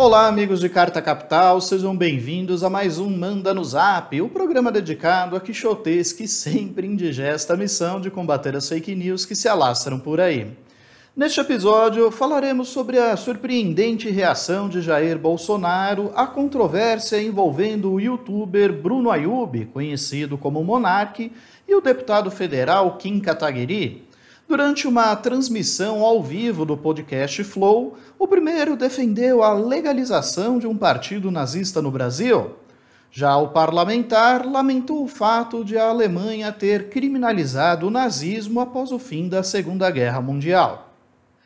Olá, amigos de Carta Capital, sejam bem-vindos a mais um Manda no Zap, o programa dedicado a quixotês que sempre indigesta a missão de combater as fake news que se alastram por aí. Neste episódio, falaremos sobre a surpreendente reação de Jair Bolsonaro à controvérsia envolvendo o youtuber Bruno Ayub, conhecido como Monark, e o deputado federal Kim Kataguiri. Durante uma transmissão ao vivo do podcast Flow, o primeiro defendeu a legalização de um partido nazista no Brasil. Já o parlamentar lamentou o fato de a Alemanha ter criminalizado o nazismo após o fim da Segunda Guerra Mundial.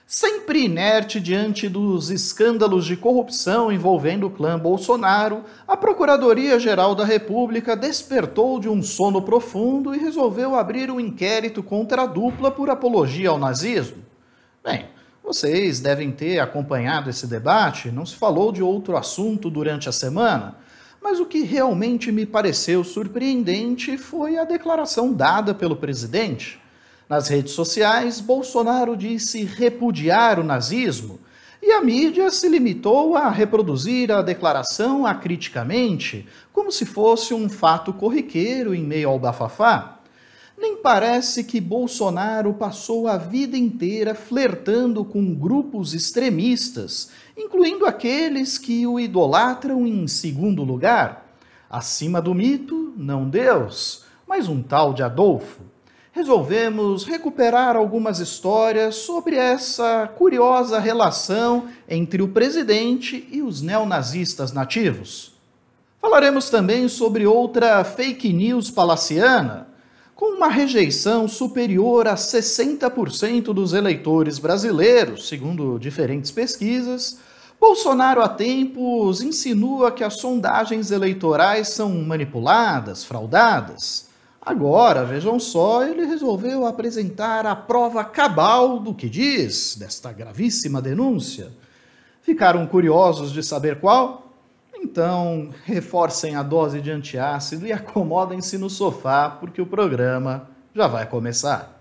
Sempre inerte diante dos escândalos de corrupção envolvendo o clã Bolsonaro, a Procuradoria-Geral da República despertou de um sono profundo e resolveu abrir um inquérito contra a dupla por apologia ao nazismo. Bem, vocês devem ter acompanhado esse debate, não se falou de outro assunto durante a semana, mas o que realmente me pareceu surpreendente foi a declaração dada pelo presidente. Nas redes sociais, Bolsonaro disse repudiar o nazismo e a mídia se limitou a reproduzir a declaração acriticamente, como se fosse um fato corriqueiro em meio ao bafafá. Nem parece que Bolsonaro passou a vida inteira flertando com grupos extremistas, incluindo aqueles que o idolatram em segundo lugar. Acima do mito, não Deus, mas um tal de Adolfo. Resolvemos recuperar algumas histórias sobre essa curiosa relação entre o presidente e os neonazistas nativos. Falaremos também sobre outra fake news palaciana. Com uma rejeição superior a 60% dos eleitores brasileiros, segundo diferentes pesquisas, Bolsonaro há tempos insinua que as sondagens eleitorais são manipuladas, fraudadas. Agora, vejam só, ele resolveu apresentar a prova cabal do que diz, desta gravíssima denúncia. Ficaram curiosos de saber qual? Então, reforcem a dose de antiácido e acomodem-se no sofá, porque o programa já vai começar.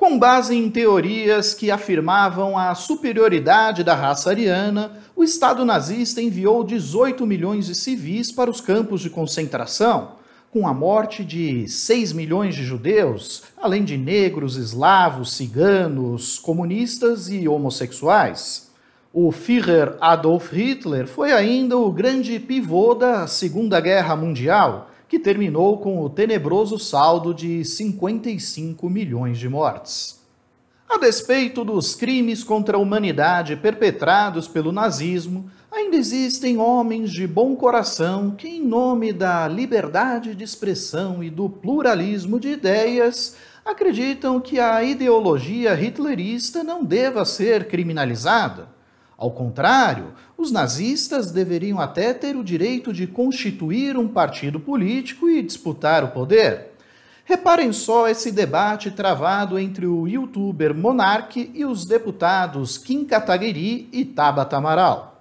Com base em teorias que afirmavam a superioridade da raça ariana, o Estado nazista enviou 18 milhões de civis para os campos de concentração, com a morte de 6 milhões de judeus, além de negros, eslavos, ciganos, comunistas e homossexuais. O Führer Adolf Hitler foi ainda o grande pivô da Segunda Guerra Mundial, que terminou com o tenebroso saldo de 55 milhões de mortes. A despeito dos crimes contra a humanidade perpetrados pelo nazismo, ainda existem homens de bom coração que, em nome da liberdade de expressão e do pluralismo de ideias, acreditam que a ideologia hitlerista não deva ser criminalizada. Ao contrário, os nazistas deveriam até ter o direito de constituir um partido político e disputar o poder. Reparem só esse debate travado entre o youtuber Monark e os deputados Kim Kataguiri e Tabata Amaral.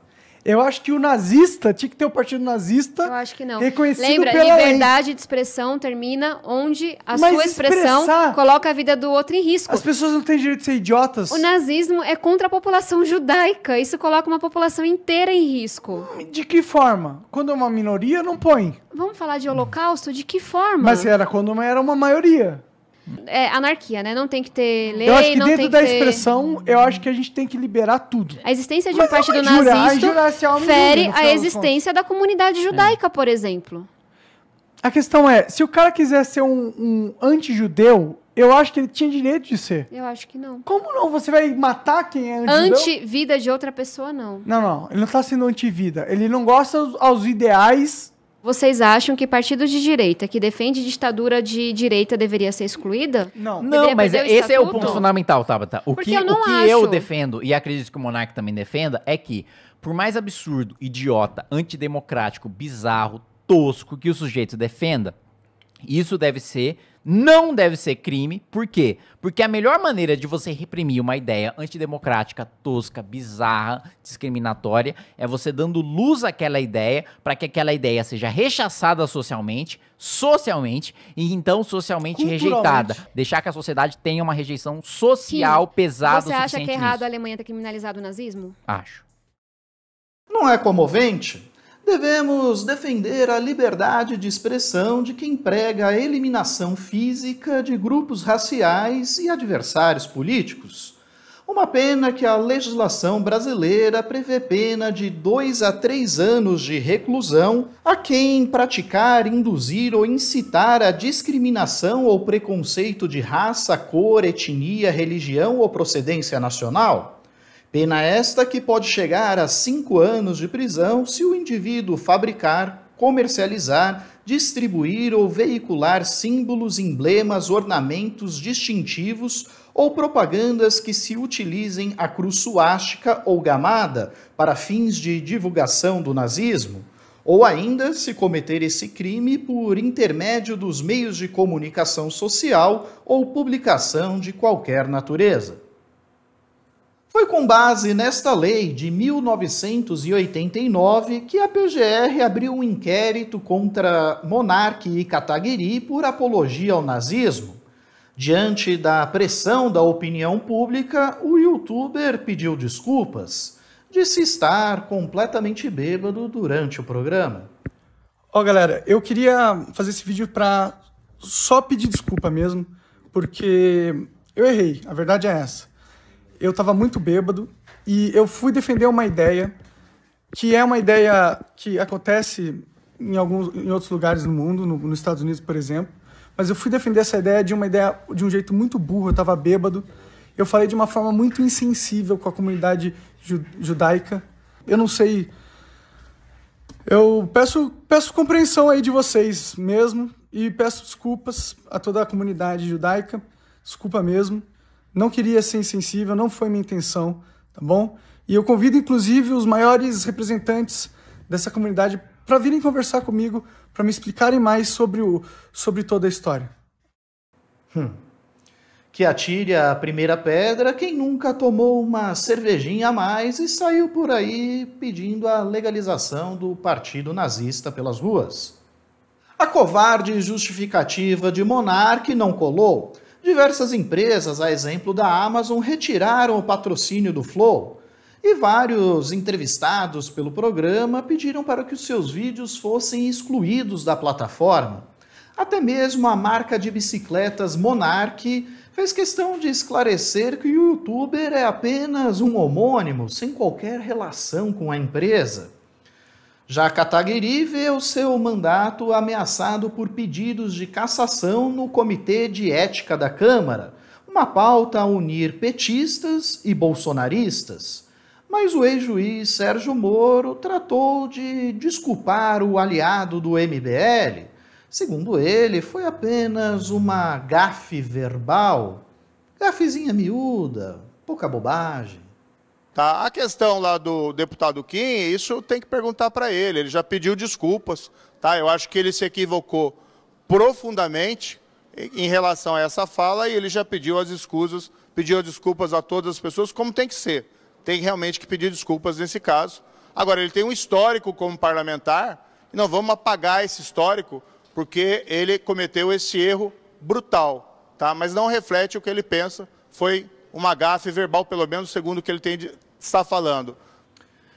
Eu acho que o nazista tinha que ter o partido nazista. Eu acho que não. Reconhecido Lembra, pela liberdade lei. de expressão termina onde a Mas sua expressão coloca a vida do outro em risco. As pessoas não têm direito de ser idiotas. O nazismo é contra a população judaica. Isso coloca uma população inteira em risco. De que forma? Quando é uma minoria, não põe. Vamos falar de holocausto? De que forma? Mas era quando era uma maioria. É anarquia, né? Não tem que ter lei, Eu acho que não tem dentro que da ter... expressão, eu acho que a gente tem que liberar tudo. A existência de Mas um partido não é nazista jurar se é homem fere livre, no a final das existência da comunidade judaica, por exemplo. A questão é, se o cara quiser ser um anti-judeu, eu acho que ele tinha direito de ser. Eu acho que não. Como não? Você vai matar quem é anti-judeu? Anti-vida de outra pessoa, não. Não. Ele não tá sendo anti-vida. Ele não gosta aos ideais. Vocês acham que partido de direita que defende ditadura de direita deveria ser excluída? Não. Não, mas perder o esse é o estatuto? ponto fundamental, Tabata. O Porque que eu não eu acho. defendo, e acredito que o Monark também defenda, é que, por mais absurdo, idiota, antidemocrático, bizarro, tosco que o sujeito defenda, Isso não deve ser crime. Por quê? Porque a melhor maneira de você reprimir uma ideia antidemocrática, tosca, bizarra, discriminatória, é você dando luz àquela ideia para que aquela ideia seja rechaçada socialmente, e então socialmente rejeitada. Deixar que a sociedade tenha uma rejeição social pesada o suficiente. Você acha que é errado a Alemanha ter criminalizado o nazismo? Acho. Não é comovente? Devemos defender a liberdade de expressão de quem prega a eliminação física de grupos raciais e adversários políticos. Uma pena que a legislação brasileira prevê pena de 2 a 3 anos de reclusão a quem praticar, induzir ou incitar a discriminação ou preconceito de raça, cor, etnia, religião ou procedência nacional. Pena esta que pode chegar a 5 anos de prisão se o indivíduo fabricar, comercializar, distribuir ou veicular símbolos, emblemas, ornamentos distintivos ou propagandas que se utilizem a cruz suástica ou gamada para fins de divulgação do nazismo, ou ainda se cometer esse crime por intermédio dos meios de comunicação social ou publicação de qualquer natureza. Foi com base nesta lei de 1989 que a PGR abriu um inquérito contra Monark e Kataguiri por apologia ao nazismo. Diante da pressão da opinião pública, o youtuber pediu desculpas. Disse estar completamente bêbado durante o programa. Galera, eu queria fazer esse vídeo para só pedir desculpa mesmo, porque eu errei, a verdade é essa. Eu estava muito bêbado e eu fui defender uma ideia que é uma ideia que acontece em outros lugares do mundo, nos Estados Unidos, por exemplo. Mas eu fui defender essa ideia de um jeito muito burro, eu estava bêbado. Eu falei de uma forma muito insensível com a comunidade judaica. Eu não sei... Eu peço compreensão aí de vocês mesmo e peço desculpas a toda a comunidade judaica. Desculpa mesmo. Não queria ser insensível, não foi minha intenção, tá bom? E eu convido, inclusive, os maiores representantes dessa comunidade para virem conversar comigo, para me explicarem mais sobre toda a história. Que atire a primeira pedra quem nunca tomou uma cervejinha a mais e saiu por aí pedindo a legalização do partido nazista pelas ruas. A covarde justificativa de Monark não colou. Diversas empresas, a exemplo da Amazon, retiraram o patrocínio do Flow e vários entrevistados pelo programa pediram para que os seus vídeos fossem excluídos da plataforma. Até mesmo a marca de bicicletas Monark fez questão de esclarecer que o youtuber é apenas um homônimo, sem qualquer relação com a empresa. Já Kataguiri vê o seu mandato ameaçado por pedidos de cassação no Comitê de Ética da Câmara, uma pauta a unir petistas e bolsonaristas. Mas o ex-juiz Sérgio Moro tratou de desculpar o aliado do MBL. Segundo ele, foi apenas uma gafe verbal, gafezinha miúda, pouca bobagem. Tá, a questão lá do deputado Kim, isso tem que perguntar para ele já pediu desculpas, tá? Eu acho que ele se equivocou profundamente em relação a essa fala e ele já pediu as desculpas a todas as pessoas, como tem que ser. Tem realmente que pedir desculpas nesse caso. Agora, ele tem um histórico como parlamentar e não vamos apagar esse histórico porque ele cometeu esse erro brutal, tá? Mas não reflete o que ele pensa, foi uma gafe verbal, pelo menos segundo o que ele está falando.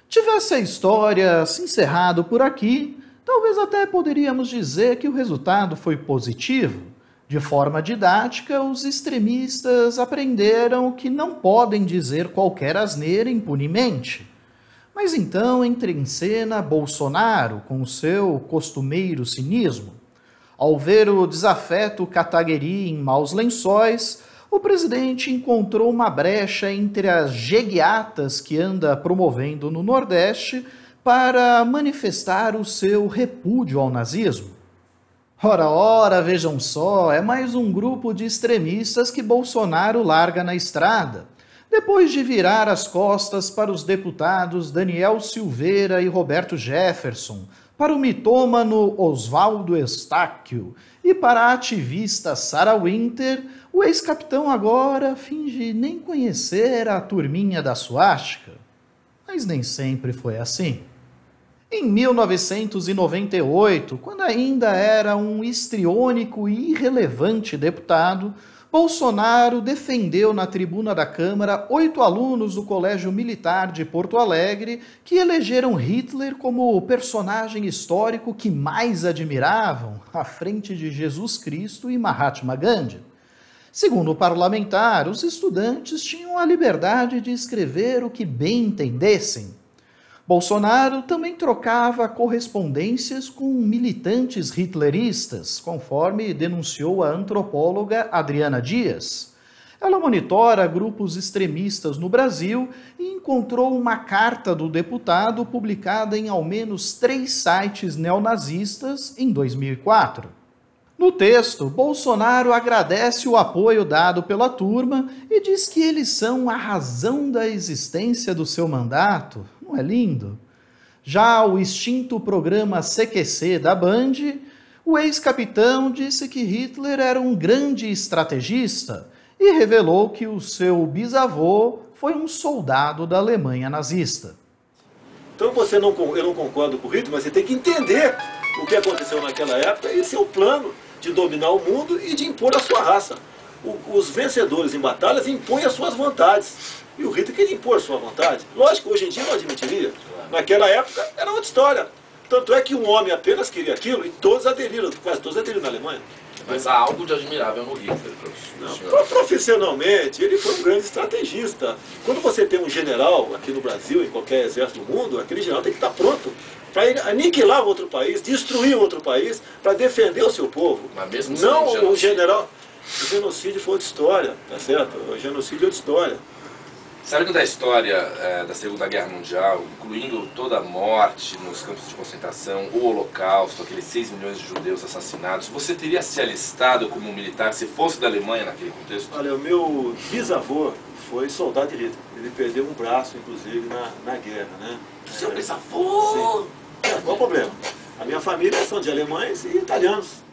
Tivesse a história se encerrado por aqui, talvez até poderíamos dizer que o resultado foi positivo. De forma didática, os extremistas aprenderam que não podem dizer qualquer asneira impunemente. Mas então entra em cena Bolsonaro com o seu costumeiro cinismo. Ao ver o desafeto Kataguiri em maus lençóis, o presidente encontrou uma brecha entre as jegueatas que anda promovendo no Nordeste para manifestar o seu repúdio ao nazismo. Ora, vejam só, é mais um grupo de extremistas que Bolsonaro larga na estrada, depois de virar as costas para os deputados Daniel Silveira e Roberto Jefferson, para o mitômano Oswaldo Eustáquio e para a ativista Sarah Winter, o ex-capitão agora finge nem conhecer a turminha da suástica. Mas nem sempre foi assim. Em 1998, quando ainda era um histriônico e irrelevante deputado, Bolsonaro defendeu na tribuna da Câmara 8 alunos do Colégio Militar de Porto Alegre que elegeram Hitler como o personagem histórico que mais admiravam, à frente de Jesus Cristo e Mahatma Gandhi. Segundo o parlamentar, os estudantes tinham a liberdade de escrever o que bem entendessem. Bolsonaro também trocava correspondências com militantes hitleristas, conforme denunciou a antropóloga Adriana Dias. Ela monitora grupos extremistas no Brasil e encontrou uma carta do deputado publicada em ao menos 3 sites neonazistas em 2004. No texto, Bolsonaro agradece o apoio dado pela turma e diz que eles são a razão da existência do seu mandato. Não é lindo? Já o extinto programa CQC da Band, o ex-capitão disse que Hitler era um grande estrategista e revelou que o seu bisavô foi um soldado da Alemanha nazista. Então eu não concordo com o Hitler, mas você tem que entender o que aconteceu naquela época e seu plano de dominar o mundo e de impor a sua raça. Os vencedores em batalhas impõem as suas vontades. E o Hitler queria impor a sua vontade. Lógico, hoje em dia não admitiria. Naquela época era outra história. Tanto é que um homem apenas queria aquilo e todos aderiram, quase todos aderiram na Alemanha. Mas há algo de admirável no Hitler, professor. Profissionalmente, ele foi um grande estrategista. Quando você tem um general aqui no Brasil, em qualquer exército do mundo, aquele general tem que estar pronto para aniquilar um outro país, destruir um outro país, para defender o seu povo. Mas mesmo não o general. O genocídio foi outra história, tá certo? O genocídio é outra história. Sabendo da história da Segunda Guerra Mundial, incluindo toda a morte nos campos de concentração, o Holocausto, aqueles 6 milhões de judeus assassinados, você teria se alistado como um militar se fosse da Alemanha naquele contexto? Olha, o meu bisavô foi soldado de Hitler. Ele perdeu um braço, inclusive, na guerra, né? Seu bisavô! Sim. Qual o problema? A minha família são de alemães e italianos.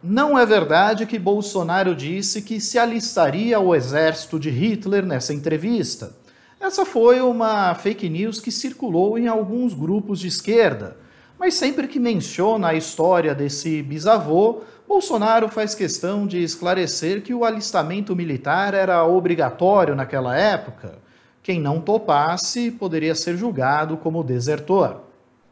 Não é verdade que Bolsonaro disse que se alistaria ao exército de Hitler nessa entrevista. Essa foi uma fake news que circulou em alguns grupos de esquerda, mas sempre que menciona a história desse bisavô, Bolsonaro faz questão de esclarecer que o alistamento militar era obrigatório naquela época. Quem não topasse poderia ser julgado como desertor.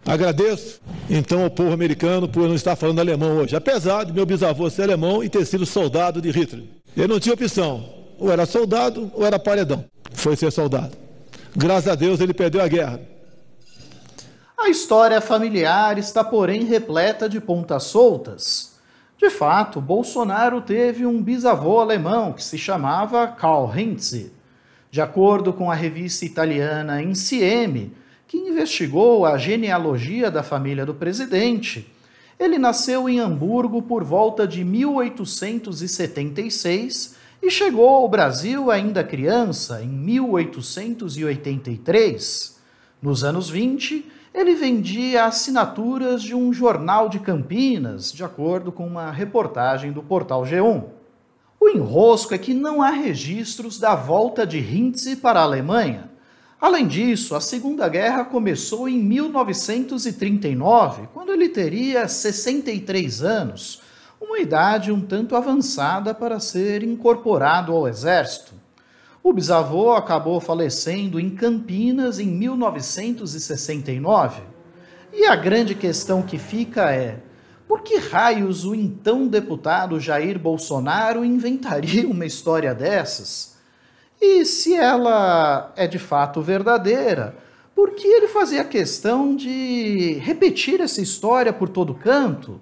Agradeço, então, ao povo americano por não estar falando alemão hoje, apesar de meu bisavô ser alemão e ter sido soldado de Hitler. Ele não tinha opção, ou era soldado ou era paredão. Foi ser soldado. Graças a Deus ele perdeu a guerra. A história familiar está, porém, repleta de pontas soltas. De fato, Bolsonaro teve um bisavô alemão que se chamava Karl Heinz. De acordo com a revista italiana Insieme, que investigou a genealogia da família do presidente, ele nasceu em Hamburgo por volta de 1876 e chegou ao Brasil ainda criança, em 1883. Nos anos 20, ele vendia assinaturas de um jornal de Campinas, de acordo com uma reportagem do portal G1. O enrosco é que não há registros da volta de Hintze para a Alemanha. Além disso, a Segunda Guerra começou em 1939, quando ele teria 63 anos, uma idade um tanto avançada para ser incorporado ao exército. O bisavô acabou falecendo em Campinas em 1969. E a grande questão que fica é: por que raios o então deputado Jair Bolsonaro inventaria uma história dessas? E se ela é de fato verdadeira, por que ele fazia questão de repetir essa história por todo canto?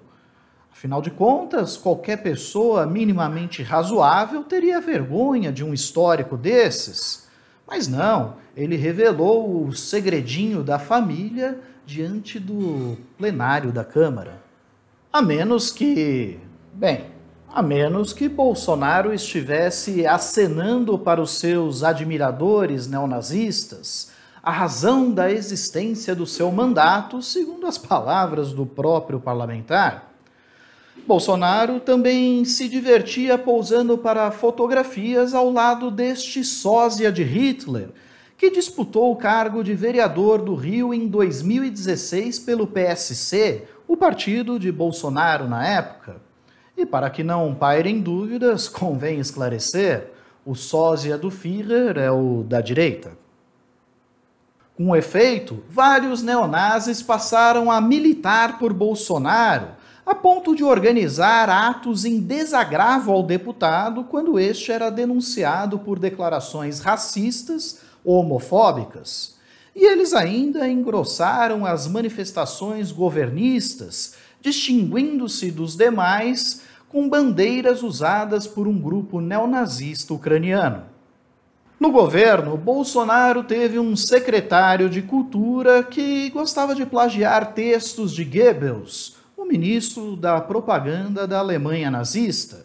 Afinal de contas, qualquer pessoa minimamente razoável teria vergonha de um histórico desses. Mas não, ele revelou o segredinho da família diante do plenário da Câmara. A menos que Bolsonaro estivesse acenando para os seus admiradores neonazistas, a razão da existência do seu mandato, segundo as palavras do próprio parlamentar. Bolsonaro também se divertia pousando para fotografias ao lado deste sósia de Hitler, que disputou o cargo de vereador do Rio em 2016 pelo PSC, o partido de Bolsonaro na época. E para que não pairem dúvidas, convém esclarecer, o sósia do Führer é o da direita. Com efeito, vários neonazis passaram a militar por Bolsonaro, a ponto de organizar atos em desagravo ao deputado quando este era denunciado por declarações racistas ou homofóbicas. E eles ainda engrossaram as manifestações governistas, distinguindo-se dos demais com bandeiras usadas por um grupo neonazista ucraniano. No governo, Bolsonaro teve um secretário de cultura que gostava de plagiar textos de Goebbels, o ministro da propaganda da Alemanha nazista.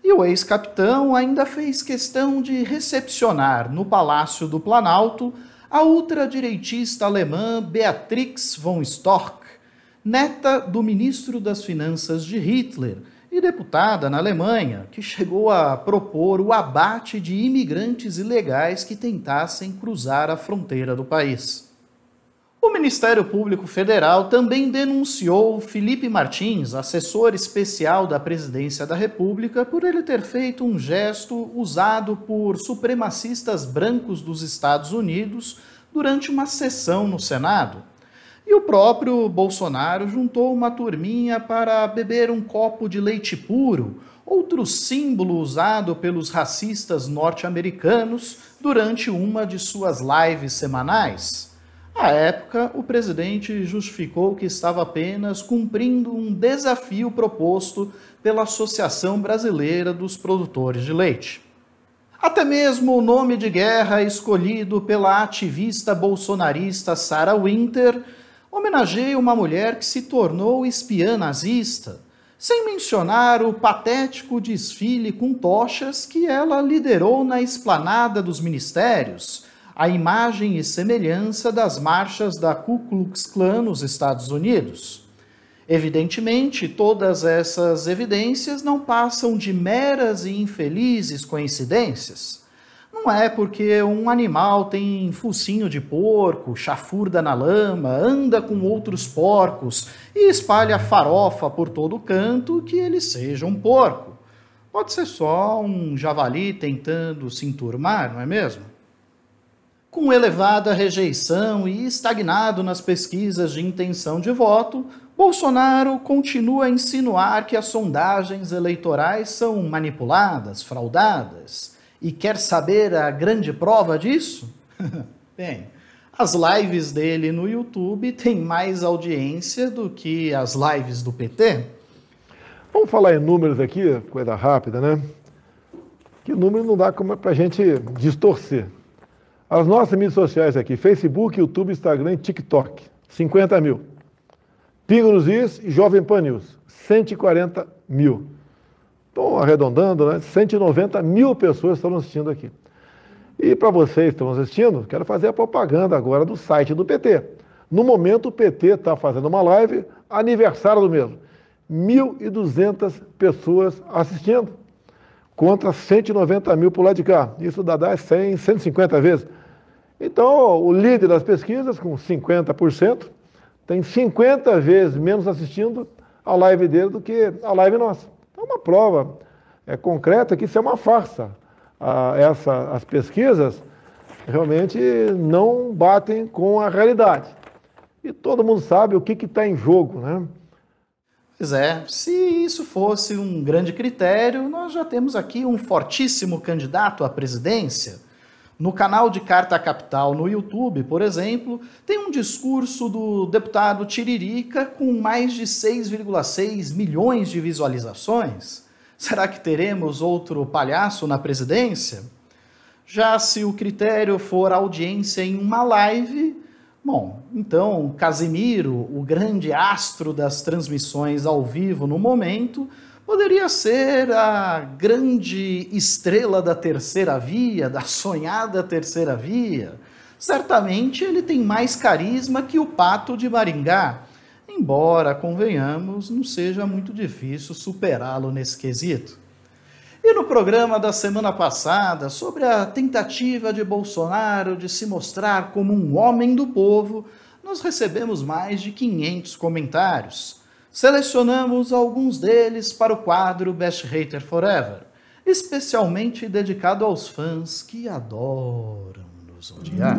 E o ex-capitão ainda fez questão de recepcionar no Palácio do Planalto a ultradireitista alemã Beatrix von Storch, neta do ministro das Finanças de Hitler e deputada na Alemanha, que chegou a propor o abate de imigrantes ilegais que tentassem cruzar a fronteira do país. O Ministério Público Federal também denunciou Felipe Martins, assessor especial da Presidência da República, por ele ter feito um gesto usado por supremacistas brancos dos Estados Unidos durante uma sessão no Senado. E o próprio Bolsonaro juntou uma turminha para beber um copo de leite puro, outro símbolo usado pelos racistas norte-americanos durante uma de suas lives semanais. À época, o presidente justificou que estava apenas cumprindo um desafio proposto pela Associação Brasileira dos Produtores de Leite. Até mesmo o nome de guerra escolhido pela ativista bolsonarista Sarah Winter homenageia uma mulher que se tornou espiã nazista, sem mencionar o patético desfile com tochas que ela liderou na esplanada dos ministérios, a imagem e semelhança das marchas da Ku Klux Klan nos Estados Unidos. Evidentemente, todas essas evidências não passam de meras e infelizes coincidências. Não é porque um animal tem focinho de porco, chafurda na lama, anda com outros porcos e espalha farofa por todo canto que ele seja um porco. Pode ser só um javali tentando se enturmar, não é mesmo? Com elevada rejeição e estagnado nas pesquisas de intenção de voto, Bolsonaro continua a insinuar que as sondagens eleitorais são manipuladas, fraudadas. E quer saber a grande prova disso? Bem, as lives dele no YouTube têm mais audiência do que as lives do PT. Vamos falar em números aqui, coisa rápida, né? Que número não dá para a gente distorcer. As nossas mídias sociais aqui, Facebook, YouTube, Instagram e TikTok, 50 mil. Pingo nos Is e Jovem Pan News, 140 mil. Estou arredondando, né? 190 mil pessoas estão assistindo aqui. E para vocês que estão assistindo, quero fazer a propaganda agora do site do PT. No momento, o PT está fazendo uma live, aniversário do mesmo. 1.200 pessoas assistindo, contra 190 mil por lado de cá. Isso dá 100, 150 vezes. Então, o líder das pesquisas, com 50%, tem 50 vezes menos assistindo a live dele do que a live nossa. Então, uma prova concreta que isso é uma farsa. As pesquisas realmente não batem com a realidade. E todo mundo sabe o que está em jogo, né? Pois é, se isso fosse um grande critério, nós já temos aqui um fortíssimo candidato à presidência. No canal de Carta Capital no YouTube, por exemplo, tem um discurso do deputado Tiririca com mais de 6,6 milhões de visualizações. Será que teremos outro palhaço na presidência? Já se o critério for audiência em uma live, bom, então Casimiro, o grande astro das transmissões ao vivo no momento, poderia ser a grande estrela da terceira via, da sonhada terceira via. Certamente ele tem mais carisma que o Pato de Maringá, embora, convenhamos, não seja muito difícil superá-lo nesse quesito. E no programa da semana passada, sobre a tentativa de Bolsonaro de se mostrar como um homem do povo, nós recebemos mais de 500 comentários. Selecionamos alguns deles para o quadro Best Hater Forever, especialmente dedicado aos fãs que adoram nos odiar.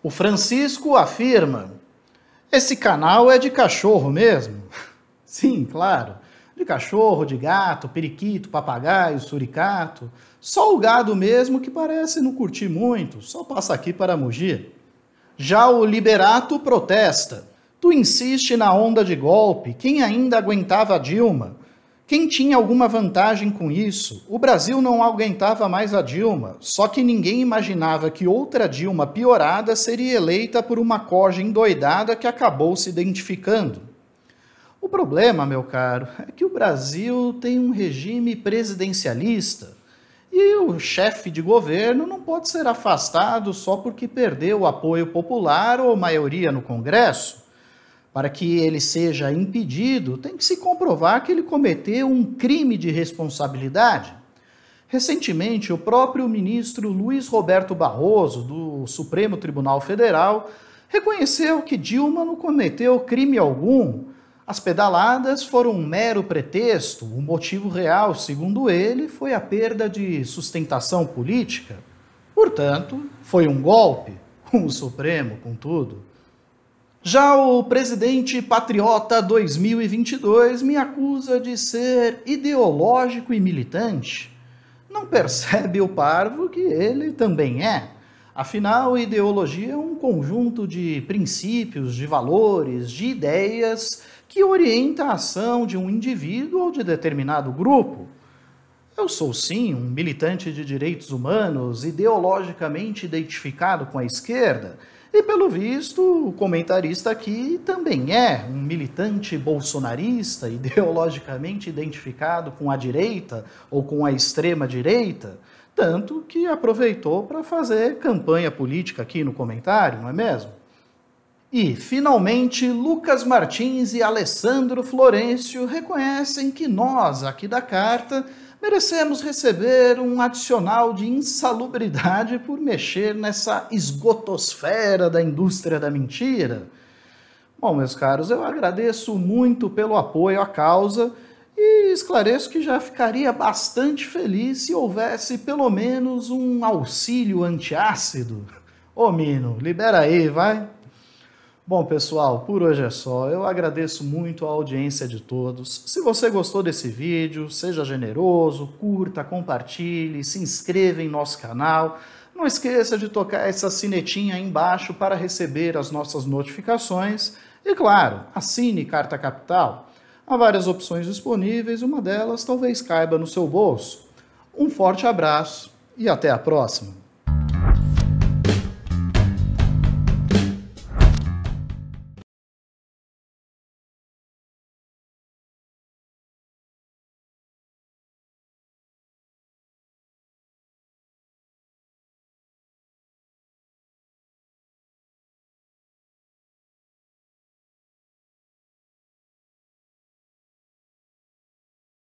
O Francisco afirma: esse canal é de cachorro mesmo? Sim, claro. De cachorro, de gato, periquito, papagaio, suricato. Só o gado mesmo que parece não curtir muito, só passa aqui para mugir. Já o Liberato protesta. Tu insiste na onda de golpe, quem ainda aguentava a Dilma? Quem tinha alguma vantagem com isso? O Brasil não aguentava mais a Dilma, só que ninguém imaginava que outra Dilma piorada seria eleita por uma corja endoidada que acabou se identificando. O problema, meu caro, é que o Brasil tem um regime presidencialista e o chefe de governo não pode ser afastado só porque perdeu o apoio popular ou maioria no Congresso. Para que ele seja impedido, tem que se comprovar que ele cometeu um crime de responsabilidade. Recentemente, o próprio ministro Luiz Roberto Barroso, do Supremo Tribunal Federal, reconheceu que Dilma não cometeu crime algum. As pedaladas foram um mero pretexto. O motivo real, segundo ele, foi a perda de sustentação política. Portanto, foi um golpe, com o Supremo, com tudo. Já o presidente patriota 2022 me acusa de ser ideológico e militante. Não percebe o parvo que ele também é. Afinal, ideologia é um conjunto de princípios, de valores, de ideias que orienta a ação de um indivíduo ou de determinado grupo. Eu sou, sim, um militante de direitos humanos, ideologicamente identificado com a esquerda, e, pelo visto, o comentarista aqui também é um militante bolsonarista, ideologicamente identificado com a direita ou com a extrema-direita, tanto que aproveitou para fazer campanha política aqui no comentário, não é mesmo? E, finalmente, Lucas Martins e Alessandro Florencio reconhecem que nós, aqui da Carta, merecemos receber um adicional de insalubridade por mexer nessa esgotosfera da indústria da mentira. Bom, meus caros, eu agradeço muito pelo apoio à causa e esclareço que já ficaria bastante feliz se houvesse pelo menos um auxílio antiácido. Ô, Mino, libera aí, vai! Bom, pessoal, por hoje é só. Eu agradeço muito a audiência de todos. Se você gostou desse vídeo, seja generoso, curta, compartilhe, se inscreva em nosso canal. Não esqueça de tocar essa sinetinha aí embaixo para receber as nossas notificações. E, claro, assine Carta Capital. Há várias opções disponíveis, uma delas talvez caiba no seu bolso. Um forte abraço e até a próxima.